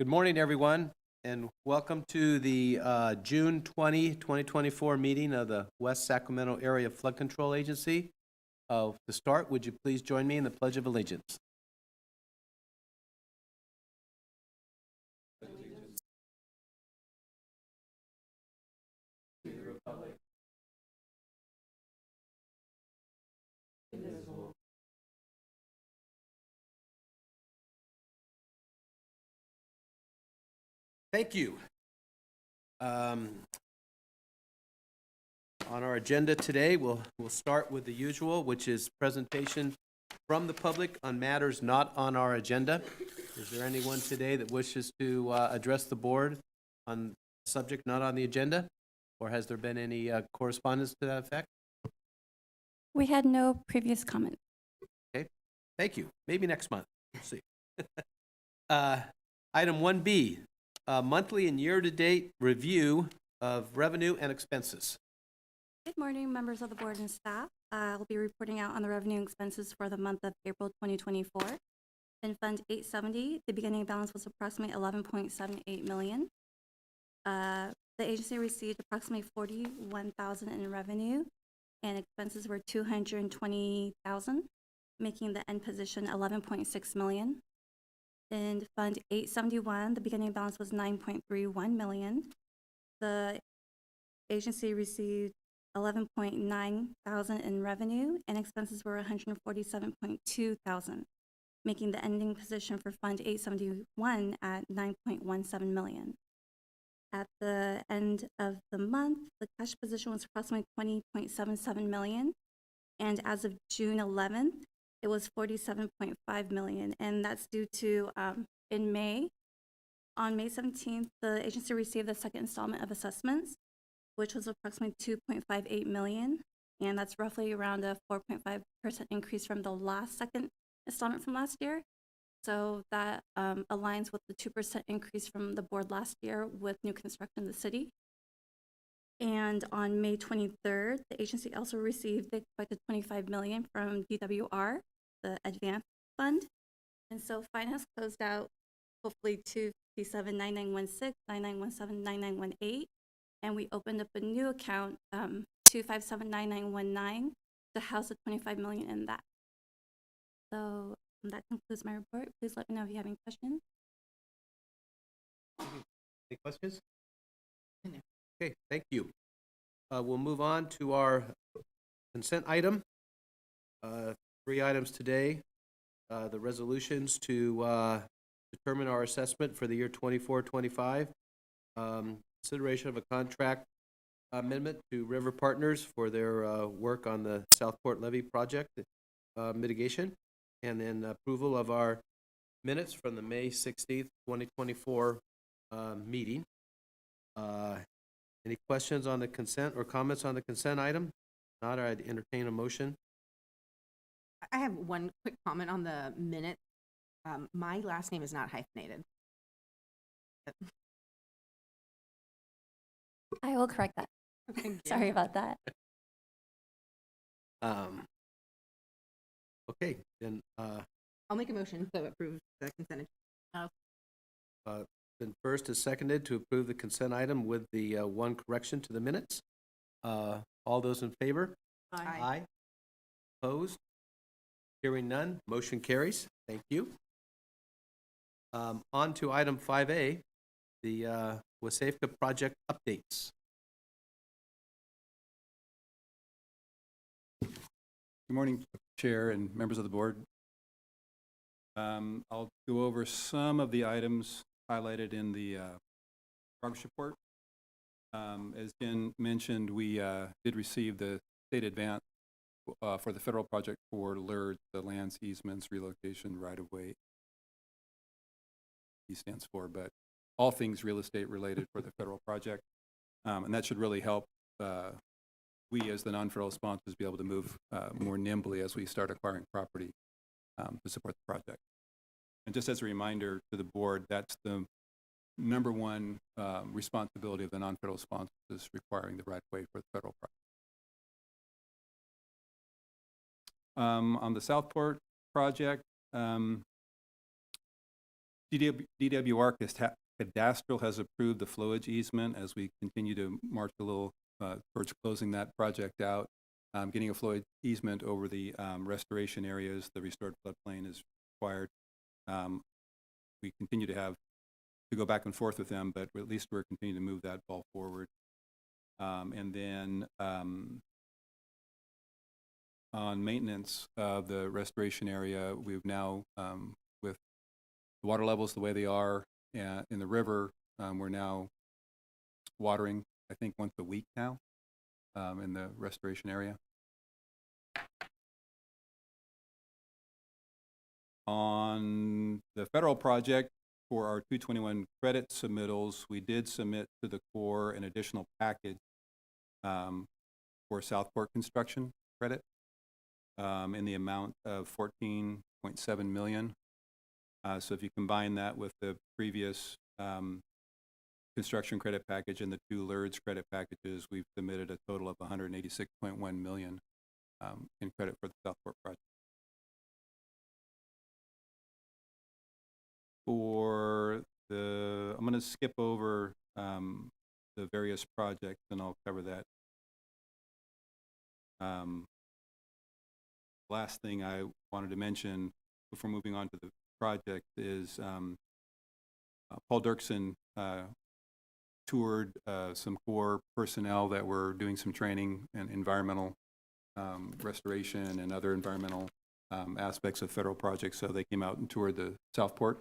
Good morning, everyone, and welcome to the June 2024 meeting of the West Sacramento Area Flood Control Agency. To start, would you please join me in the Pledge of Allegiance? Thank you. On our agenda today, we'll start with the usual, which is presentation from the public on matters not on our agenda. Is there anyone today that wishes to address the board on a subject not on the agenda? Or has there been any correspondence to that effect? We had no previous comment. Okay, thank you. Maybe next month. We'll see. Item 1B, monthly and year-to-date review of revenue and expenses. Good morning, members of the board and staff. I'll be reporting out on the revenue and expenses for the month of April 2024. In Fund 870, the beginning balance was approximately $11.78 million. The agency received approximately $41,000 in revenue, and expenses were $220,000, making the end position $11.6 million. In Fund 871, the beginning balance was $9.31 million. The agency received $11.9 thousand in revenue, and expenses were $147.2 thousand, making the ending position for Fund 871 at $9.17 million. At the end of the month, the cash position was approximately $20.77 million, and as of June 11th, it was $47.5 million, and that's due to in May. On May 17th, the agency received the second installment of assessments, which was approximately $2.58 million, and that's roughly around a 4.5% increase from the second installment from last year. So that aligns with the 2% increase from the board last year with new construction in the city. And on May 23rd, the agency also received the expected $25 million from DWR, the advance fund. And so finance closed out hopefully 257-9916, 9917, 9918. And we opened up a new account, 257-9919, to house the $25 million in that. So that concludes my report. Please let me know if you have any questions. Any questions? Okay, thank you. We'll move on to our consent item. 3 items today. The resolutions to determine our assessment for the year 24-25. Consideration of a contract amendment to River Partners for their work on the Southport Levee project mitigation, and then approval of our minutes from the May 16th, 2024 meeting. Any questions on the consent or comments on the consent item? Not, I'd entertain a motion. I have one quick comment on the minute. My last name is not hyphenated. I will correct that. Sorry about that. Okay, then I'll make a motion to approve the consent agenda. then first is seconded to approve the consent item with the one correction to the minutes. All those in favor? Aye. Opposed? Hearing none, motion carries. Thank you. On to item 5A, the Wsafca project updates. Good morning, Chair and members of the board. I'll go over some of the items highlighted in the progress report. As Jen mentioned, we did receive the state advance for the federal project for LERD, the lands, easements, relocation, right-of-way. He stands for, but all things real estate related for the federal project. And that should really help we as the non-federal sponsors be able to move more nimbly as we start acquiring property to support the project. And just as a reminder to the board, that's the number one responsibility of the non-federal sponsors, is requiring the right-of-way for the federal project. On the Southport project, DWR Cadastral has approved the flowage easement as we continue to march a little towards closing that project out. Getting a flowage easement over the restoration areas, the restored floodplain is required. We continue to go back and forth with them, but at least we're continuing to move that ball forward. And then on maintenance of the restoration area, we've now, with the water levels the way they are in the river, we're now watering, I think, once a week now in the restoration area. On the federal project, for our 221 credit submittals, we did submit to the Corps an additional package for Southport construction credit in the amount of $14.7 million. So if you combine that with the previous construction credit package and the two LERDS credit packages, we've submitted a total of $186.1 million in credit for the Southport project. I'm going to skip over the various projects, and I'll cover that. Last thing I wanted to mention before moving on to the project is Paul Dirksen toured some Corps personnel that were doing some training in environmental restoration and other environmental aspects of federal projects. So they came out and toured the Southport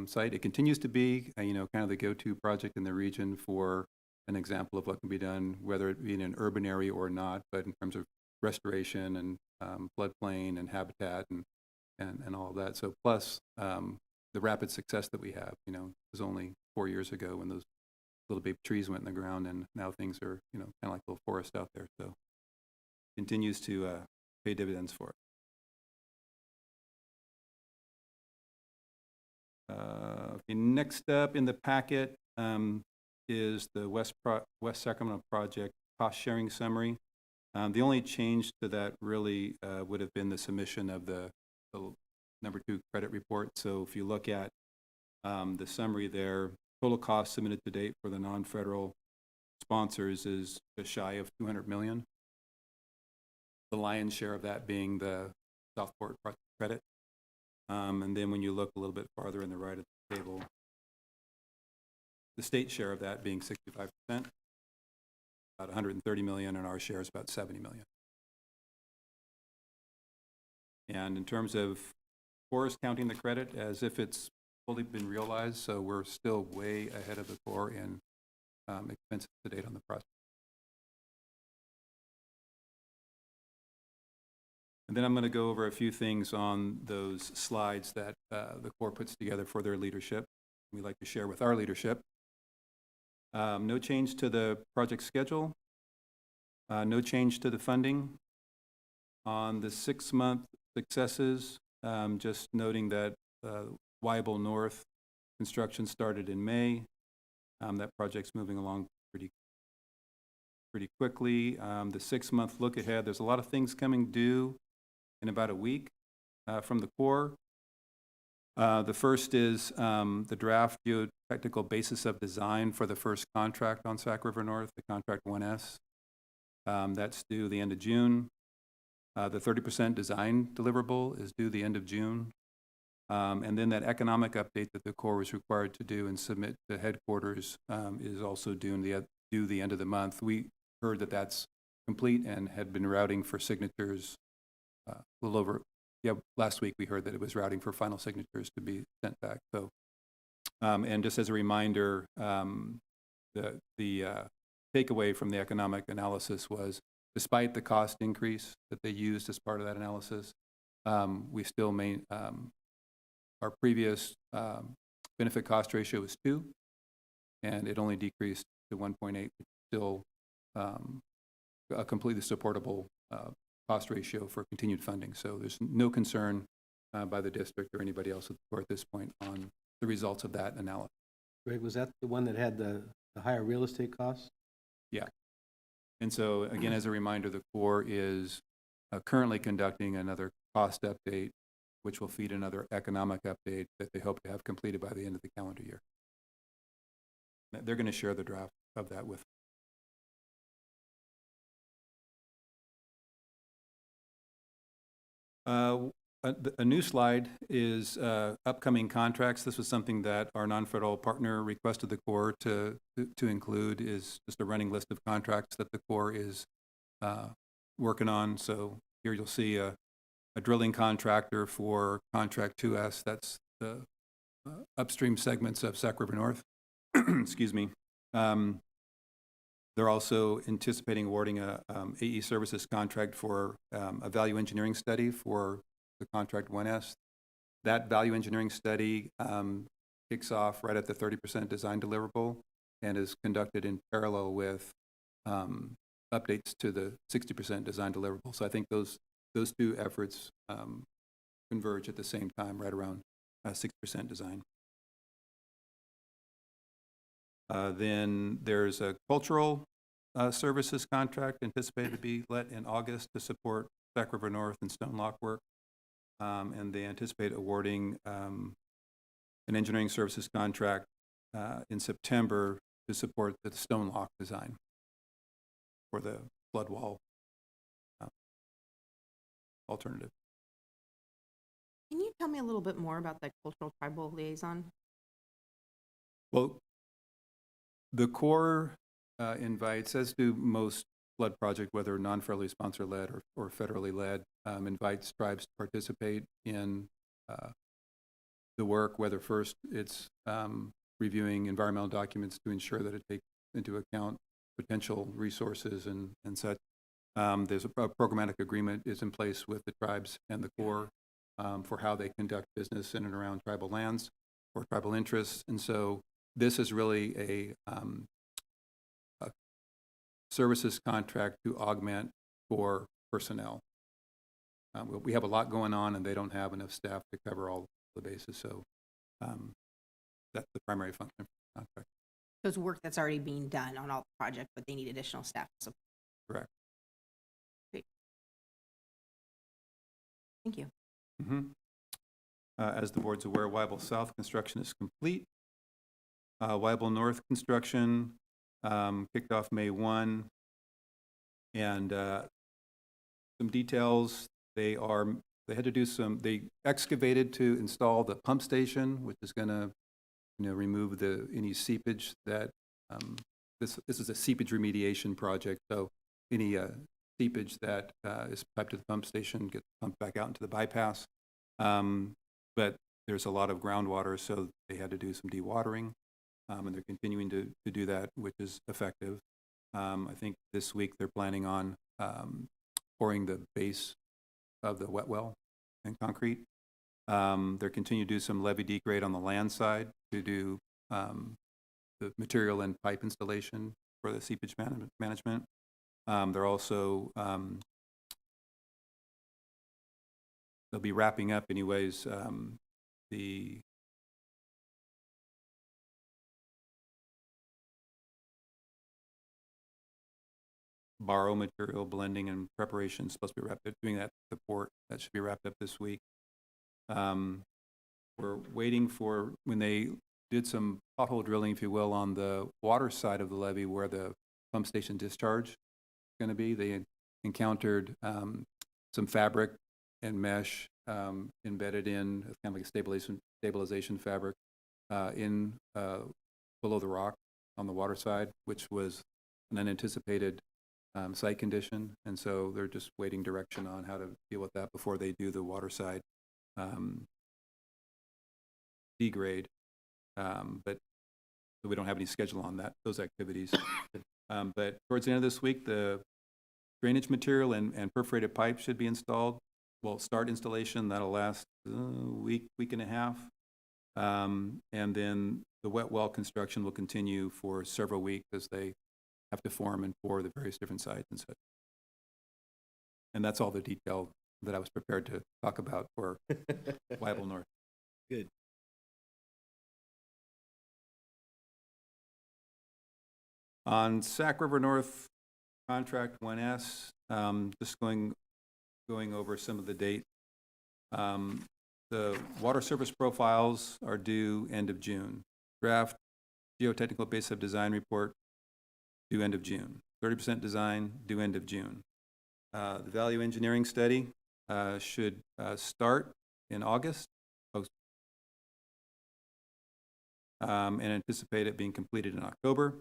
site. It continues to be, kind of the go-to project in the region for an example of what can be done, whether it be in an urban area or not, but in terms of restoration and floodplain and habitat and all of that. So plus the rapid success that we have, it was only 4 years ago when those little baby trees went in the ground, and now things are, kind of like a little forest out there. So continues to pay dividends for it. Okay, next up in the packet is the West Sacramento project cost sharing summary. The only change to that really would have been the submission of the number 2 credit report. So if you look at the summary there, total cost submitted to date for the non-federal sponsors is just shy of $200 million. The lion's share of that being the Southport project credit. And then when you look a little bit farther in the right of the table, the state share of that being 65%, about $130 million, and our share is about $70 million. And in terms of Corps is counting the credit as if it's fully been realized, so we're still way ahead of the Corps in expenses to date on the project. And then I'm going to go over a few things on those slides that the Corps puts together for their leadership. We like to share with our leadership. No change to the project schedule. No change to the funding. On the 6-month successes, just noting that Weibel North construction started in May. That project's moving along pretty quickly. The 6-month look ahead, there's a lot of things coming due in about a week from the Corps. The first is the draft geotechnical basis of design for the first contract on Sac River North, the contract 1S. That's due the end of June. The 30% design deliverable is due the end of June. And then that economic update that the Corps was required to do and submit to headquarters is also due the end of the month. We heard that that's complete and had been routing for signatures a little over, last week we heard that it was routing for final signatures to be sent back. So, and just as a reminder, the takeaway from the economic analysis was, despite the cost increase that they used as part of that analysis, we still our previous benefit cost ratio was 2, and it only decreased to 1.8, which is still a completely supportable cost ratio for continued funding. So there's no concern by the district or anybody else at the Corps at this point on the results of that analysis. Greg, was that the one that had the higher real estate costs? Yeah. And so again, as a reminder, the Corps is currently conducting another cost update which will feed another economic update that they hope to have completed by the end of the calendar year. They're going to share the draft of that with. A new slide is upcoming contracts. This was something that our non-federal partner requested the Corps to include, is just a running list of contracts that the Corps is working on. So here you'll see a drilling contractor for contract 2S. That's the upstream segments of Sac River North. Excuse me. They're also anticipating awarding a AE services contract for a value engineering study for the contract 1S. That value engineering study kicks off right at the 30% design deliverable and is conducted in parallel with updates to the 60% design deliverable. So I think those two efforts converge at the same time, right around 60% design. Then there's a cultural services contract anticipated to be let in August to support Sac River North and Stone Lock work. And they anticipate awarding an engineering services contract in September to support the Stone Lock design for the flood wall alternative. Can you tell me a little bit more about the cultural tribal liaison? Well, the Corps invites, as do most flood project, whether non-federally sponsor-led or federally led, invites tribes to participate in the work, whether first it's reviewing environmental documents to ensure that it takes into account potential resources and such. There's a programmatic agreement is in place with the tribes and the Corps for how they conduct business in and around tribal lands or tribal interests. And so this is really a services contract to augment for personnel. We have a lot going on and they don't have enough staff to cover all the bases. So that's the primary function of the contract. So it's work that's already being done on all the projects, but they need additional staff support. Correct. Great. Thank you. Mm-hmm. As the board's aware, Weibel South construction is complete. Weibel North construction kicked off May 1. And some details, they had to do they excavated to install the pump station, which is going to remove any seepage that, this is a seepage remediation project. So any seepage that is piped to the pump station gets pumped back out into the bypass. But there's a lot of groundwater, so they had to do some dewatering. And they're continuing to do that, which is effective. I think this week they're planning on pouring the base of the wet well in concrete. They're continuing to do some levee degrade on the land side to do the material and pipe installation for the seepage management. They're also, they'll be wrapping up anyways the borrow material blending and preparation supposed to be wrapped up, doing that support that should be wrapped up this week. We're waiting for when they did some pothole drilling, if you will, on the water side of the levee where the pump station discharge is going to be. They encountered some fabric and mesh embedded in kind of like a stabilization fabric in below the rock on the water side, which was an unanticipated site condition, and so they're just waiting direction on how to deal with that before they do the water side degrade. But so we don't have any schedule on those activities. But towards the end of this week, the drainage material and perforated pipe should be installed. We'll start installation. That'll last a week and a half. And then the wet well construction will continue for several weeks as they have to form and pour the various different sites and such. And that's all the detail that I was prepared to talk about for Weibel North. Good. On Sac River North contract 1S, just going over some of the dates. The water surface profiles are due end of June. Draft geotechnical base of design report due end of June. 30% design due end of June. The value engineering study should start in August, and anticipate it being completed in October.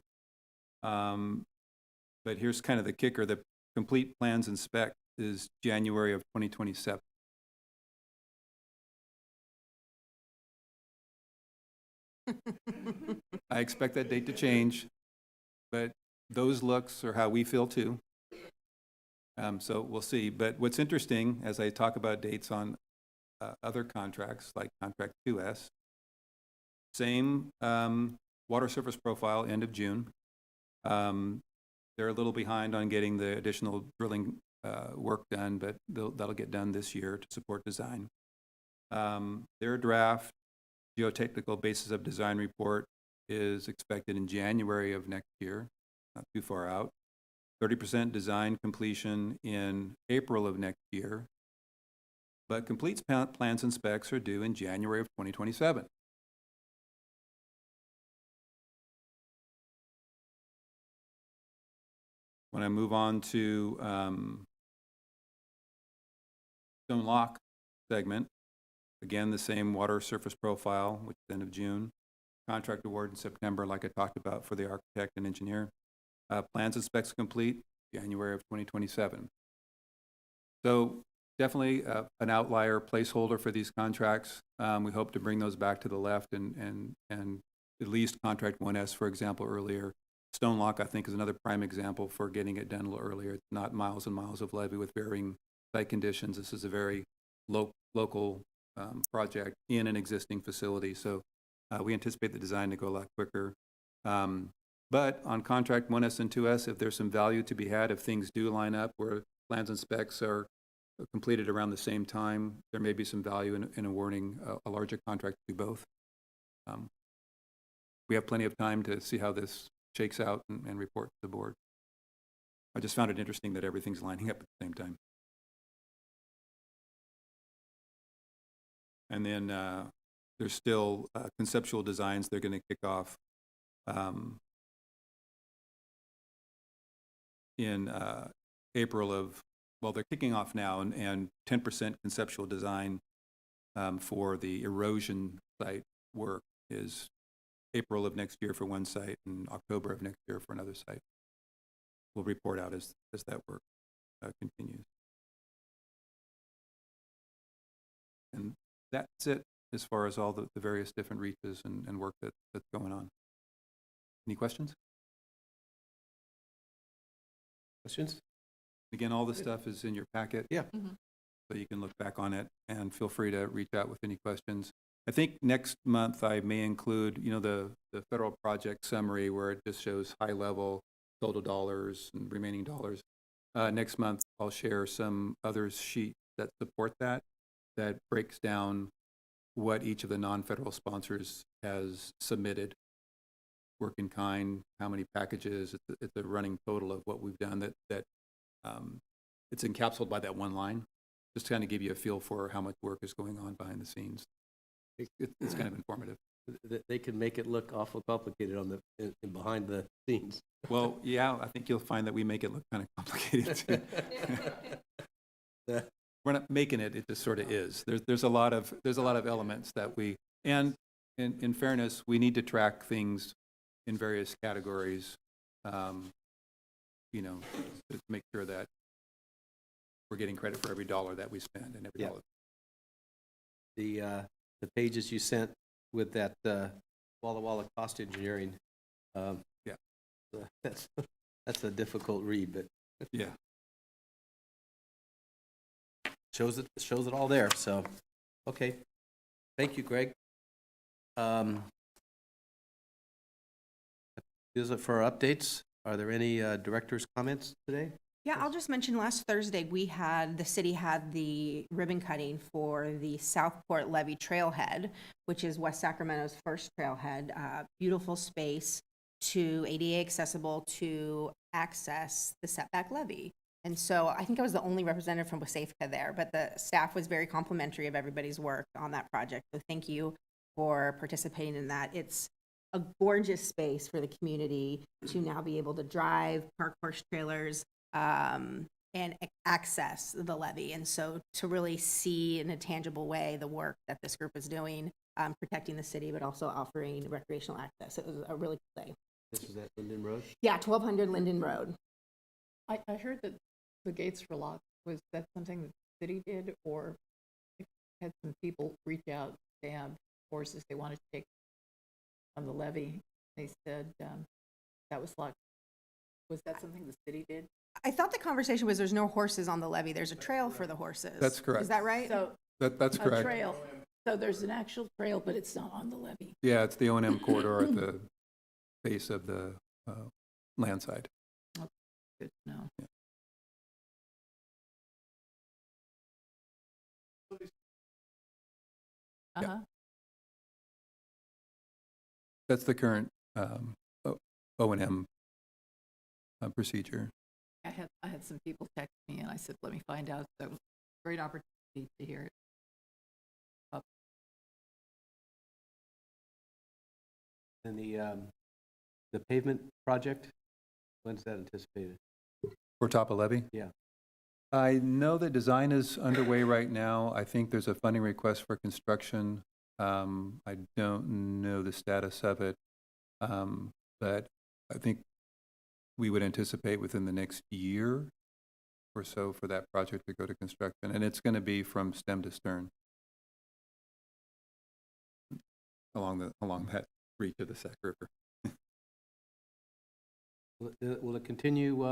But here's kind of the kicker: the complete plans and spec is January of 2027. I expect that date to change, but those looks are how we feel too. So we'll see. But what's interesting, as I talk about dates on other contracts, like contract 2S, same water surface profile, end of June. They're a little behind on getting the additional drilling work done, but that'll get done this year to support design. Their draft geotechnical basis of design report is expected in January of next year, not too far out. 30% design completion in April of next year, but complete plans and specs are due in January of 2027. When I move on to Stone Lock segment, again, the same water surface profile, which is end of June. Contract award in September, like I talked about for the architect and engineer. Plans and specs complete, January of 2027. So definitely an outlier placeholder for these contracts. We hope to bring those back to the left and at least contract 1S, for example, earlier. Stone Lock, I think, is another prime example for getting it done a little earlier. It's not miles and miles of levee with varying site conditions. This is a very local project in an existing facility. So we anticipate the design to go a lot quicker. But on contract 1S and 2S, if there's some value to be had, if things do line up where plans and specs are completed around the same time, there may be some value in awarding a larger contract to do both. We have plenty of time to see how this shakes out and report to the board. I just found it interesting that everything's lining up at the same time. And then there's still conceptual designs they're going to kick off in April of, well, they're kicking off now, and 10% conceptual design for the erosion site work is April of next year for one site and October of next year for another site. We'll report out as that work continues. And that's it as far as all the various different reaches and work that's going on. Any questions? Questions? Again, all the stuff is in your packet. Yeah. So you can look back on it and feel free to reach out with any questions. I think next month I may include, the federal project summary where it just shows high level total dollars and remaining dollars. Next month I'll share some other sheets that support that breaks down what each of the non-federal sponsors has submitted, work in kind, how many packages. It's a running total of what we've done that it's encapsulated by that one line, just to kind of give you a feel for how much work is going on behind the scenes. It's kind of informative. They can make it look awful complicated in behind the scenes. Well, yeah, I think you'll find that we make it look kind of complicated too. We're not making it; it just sort of is. There's a lot of elements that we, and in fairness, we need to track things in various categories, to make sure that we're getting credit for every dollar that we spend and every dollar. The pages you sent with that Walla Walla cost engineering, that's a difficult read, but yeah, shows it all there. So, okay, thank you, Greg. Is it for our updates? Are there any director's comments today? Yeah, I'll just mention last Thursday, the city had the ribbon cutting for the Southport Levee Trailhead, which is West Sacramento's first trailhead. Beautiful space ADA accessible to access the setback levee. And so I think I was the only representative from Wsafca there, but the staff was very complimentary of everybody's work on that project. So thank you for participating in that. It's a gorgeous space for the community to now be able to drive, park horse trailers, and access the levee. And so to really see in a tangible way the work that this group is doing, protecting the city, but also offering recreational access. It was a really cool day. This is at Linden Road? Yeah, 1200 Linden Road. I heard that the gates were locked. Was that something that the city did, or had some people reach out, they have horses they wanted to take on the levee? They said that was locked. Was that something the city did? I thought the conversation was there's no horses on the levee. There's a trail for the horses. That's correct. Is that right? So That's a correct. trail. So there's an actual trail, but it's not on the levee. Yeah, it's the O&M corridor at the base of the land side. Good to know. Yeah. Uh-huh. That's the current O&M procedure. I had some people text me, and I said, let me find out. So great opportunity to hear it. And the pavement project, when's that anticipated? For top of levee? Yeah. I know that design is underway right now. I think there's a funding request for construction. I don't know the status of it, but I think we would anticipate within the next year or so for that project to go to construction, and it's going to be from stem to stern along that reach of the Sac River. Will it continue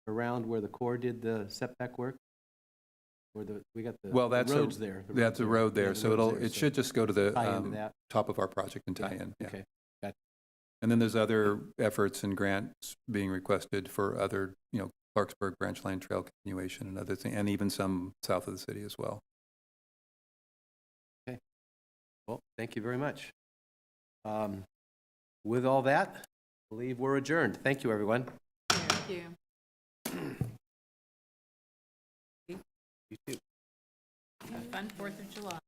around where the Corps did the setback work? Or we got the roads there. That's a road there, so it should just go to the tie into that. top of our project and tie in. Yeah. Okay, gotcha. And then there's other efforts and grants being requested for other, Clarksburg Branch Line Trail continuation and other things, and even some south of the city as well. Okay. Well, thank you very much. With all that, I believe we're adjourned. Thank you, everyone. Thank you. You too. Have fun 4th of July.